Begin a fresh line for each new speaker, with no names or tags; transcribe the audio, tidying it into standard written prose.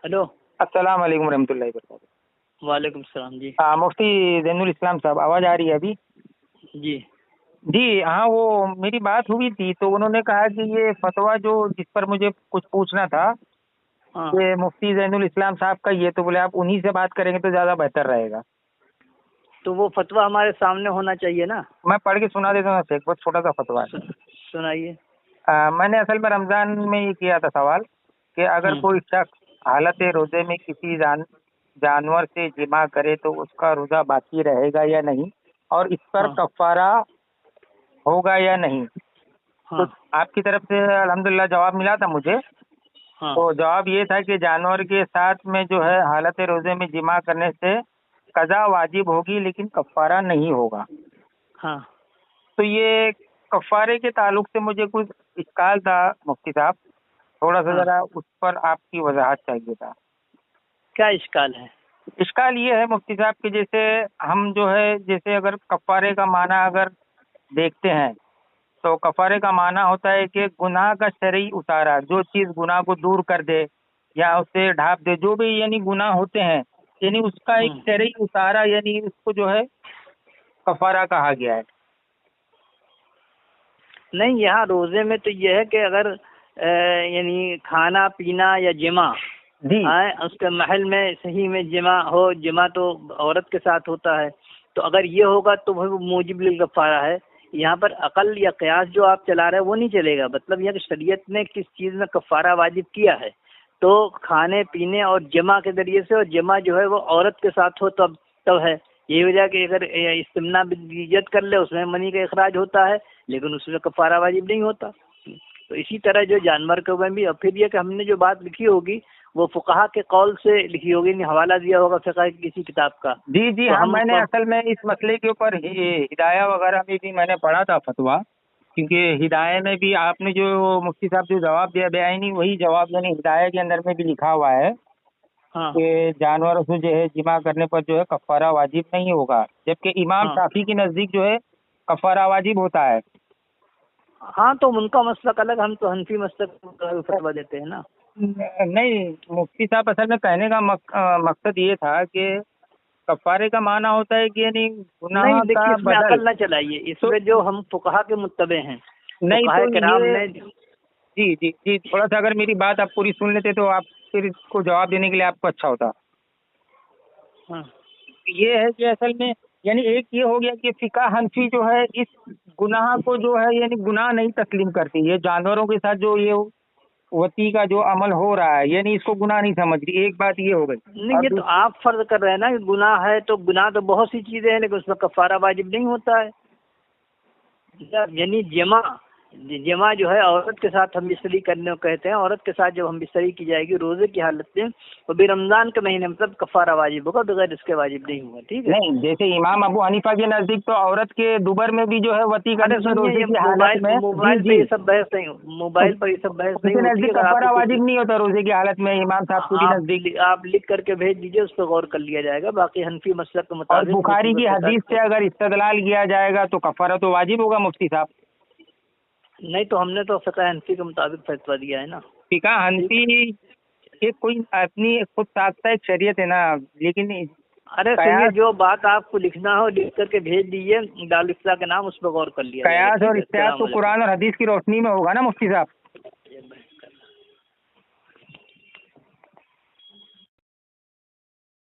Hello,
السلام علیکم ورحمۃ اللہ وبرکاتہ۔
وعلیکم السلام جی۔
مفتی زین الاسلام صاحب، آواز آ رہی ہے ابھی؟
جی
جی ہاں، وہ میری بات ہوئی تھی تو انہوں نے کہا کہ یہ فتویٰ جو جس پر مجھے کچھ پوچھنا تھا
ہاں،
کہ مفتی زین الاسلام صاحب کا یہ، تو بولے آپ انہی سے بات کریں گے تو زیادہ بہتر رہے گا۔
تو وہ فتویٰ ہمارے سامنے ہونا چاہیے نا۔
میں پڑھ کے سنا دیتا ہوں، ایک بہت چھوٹا سا فتویٰ ہے۔
سنائیے۔
میں نے اصل میں رمضان میں یہ کیا تھا سوال کہ اگر کوئی شخص حالت روزے میں کسی جانور سے جمع کرے تو اس کا روزہ باقی رہے گا یا نہیں، اور اس پر کفارہ ہوگا یا نہیں؟ تو آپ کی طرف سے الحمدللہ جواب ملا تھا مجھے۔ تو جواب یہ تھا کہ جانور کے ساتھ میں جو ہے حالت روزے میں جمع کرنے سے قضا واجب ہوگی لیکن کفارہ نہیں ہوگا۔
ہاں،
تو یہ کفارے کے تعلق سے مجھے کچھ اشکال تھا مفتی صاحب، تھوڑا سا ذرا اس پر آپ کی وضاحت چاہیے تھا۔
کیا اشکال ہے؟
اشکال یہ ہے مفتی صاحب کہ جیسے ہم جو ہے جیسے اگر کفارے کا معنی اگر دیکھتے ہیں تو کفارے کا معنی ہوتا ہے کہ گناہ کا شرعی اتارا، جو چیز گناہ کو دور کر دے یا اسے ڈھانپ دے، جو بھی یعنی گناہ ہوتے ہیں، یعنی اس کا ایک شرعی اتارا، یعنی اس کو جو ہے کفارہ کہا گیا ہے۔
نہیں، یہاں روزے میں تو یہ ہے کہ اگر یعنی کھانا پینا یا جمع
جی
اس کے محل میں صحیح میں جمع ہو، جمع تو عورت کے ساتھ ہوتا ہے، تو اگر یہ ہوگا تو وہ موجب للکفارہ ہے۔ یہاں پر عقل یا قیاس جو آپ چلا رہے ہیں وہ نہیں چلے گا۔ مطلب یہ کہ شریعت نے کس چیز میں کفارہ واجب کیا ہے، تو کھانے پینے اور جمع کے ذریعے سے، اور جمع جو ہے وہ عورت کے ساتھ ہو تب ہے۔ یہی وجہ کہ اگر استمنا بالنیت کر لے اس میں منی کا اخراج ہوتا ہے، لیکن اس میں کفارہ واجب نہیں ہوتا۔ تو اسی طرح جو جانور کے اوپر بھی، اور پھر یہ کہ ہم نے جو بات لکھی ہوگی وہ فقہا کے قول سے لکھی ہوگی، حوالہ دیا ہوگا فقہ کی کسی کتاب کا۔
جی ہاں، میں نے اصل میں اس مسئلے کے اوپر ہدایہ وغیرہ میں بھی میں نے پڑھا تھا فتویٰ، کیونکہ ہدایہ میں بھی آپ نے جو مفتی صاحب جو جواب دیا بیانی، وہی جواب یعنی ہدایہ کے اندر میں بھی لکھا ہوا ہے کہ جانوروں سے جو ہے جمع کرنے پر جو ہے کفارہ واجب نہیں ہوگا، جبکہ امام شافعی کے نزدیک جو ہے کفارہ واجب ہوتا ہے۔
ہاں، تو ان کا مسلک الگ، ہم تو حنفی مسلک کو فتویٰ دیتے ہیں نا۔
نہیں مفتی صاحب، اصل میں کہنے کا مقصد یہ تھا کہ کفارے کا معنی ہوتا ہے کہ یعنی گناہ
نہیں،
کا
دیکھیے اس میں
بدل۔
عقل نہ چلائیے، اس میں جو ہم فقہا کے متبع ہیں،
نہیں
فقہا
تو
کرام
یہ
نے
جی تھوڑا سا اگر میری بات آپ پوری سن لیتے تو آپ پھر اس کو جواب دینے کے لیے آپ کو اچھا ہوتا۔ یہ ہے کہ اصل میں یعنی ایک یہ ہو گیا کہ فقہ حنفی جو ہے اس گناہ کو جو ہے یعنی گناہ نہیں تسلیم کرتی، یہ جانوروں کے ساتھ جو یہ وتی کا جو عمل ہو رہا ہے یعنی اس کو گناہ نہیں سمجھتی۔ ایک بات یہ ہو گئی۔
نہیں، یہ تو آپ فرض کر رہے ہیں نا کہ گناہ ہے، تو گناہ تو بہت سی چیزیں ہیں لیکن اس میں کفارہ واجب نہیں ہوتا ہے۔ یعنی جمع جو ہے عورت کے ساتھ ہم بستری کرنے کو کہتے ہیں، عورت کے ساتھ جب ہم بستری کی جائے گی روزے کی حالت میں، وہ بھی رمضان کے مہینے میں تب کفارہ واجب ہوگا، بغیر اس کے واجب نہیں ہوگا۔ ٹھیک ہے؟
نہیں، جیسے امام ابو حنیفہ کے نزدیک تو عورت کے دوبر میں بھی جو ہے وتی کرنے سے روزے کی حالت میں
موبائل پہ یہ سب بحث نہیں، موبائل پر یہ سب بحث نہیں ہوتی ہے۔
کفارہ واجب نہیں ہوتا روزے کی حالت میں امام صاحب کے نزدیک۔
آپ لکھ کر کے بھیج دیجیے، اس پہ غور کر لیا جائے گا۔ باقی حنفی مسلک کے
اور
مطابق
بخاری کی حدیث سے اگر استدلال کیا جائے گا تو کفارہ تو واجب ہوگا مفتی صاحب۔
نہیں، تو ہم نے تو فقہ حنفی کے مطابق فتویٰ دیا ہے نا۔
فقہ حنفی یہ کوئی اپنی خود ساختہ ایک شریعت ہے نا، لیکن
ارے سنیے، جو بات آپ کو لکھنا ہو لکھ کر کے بھیج دیجیے، دارالفتہ کے نام، اس پہ غور کر لیا۔
قیاس اور اجتہاد تو قرآن اور حدیث کی روشنی میں ہوگا نا مفتی صاحب۔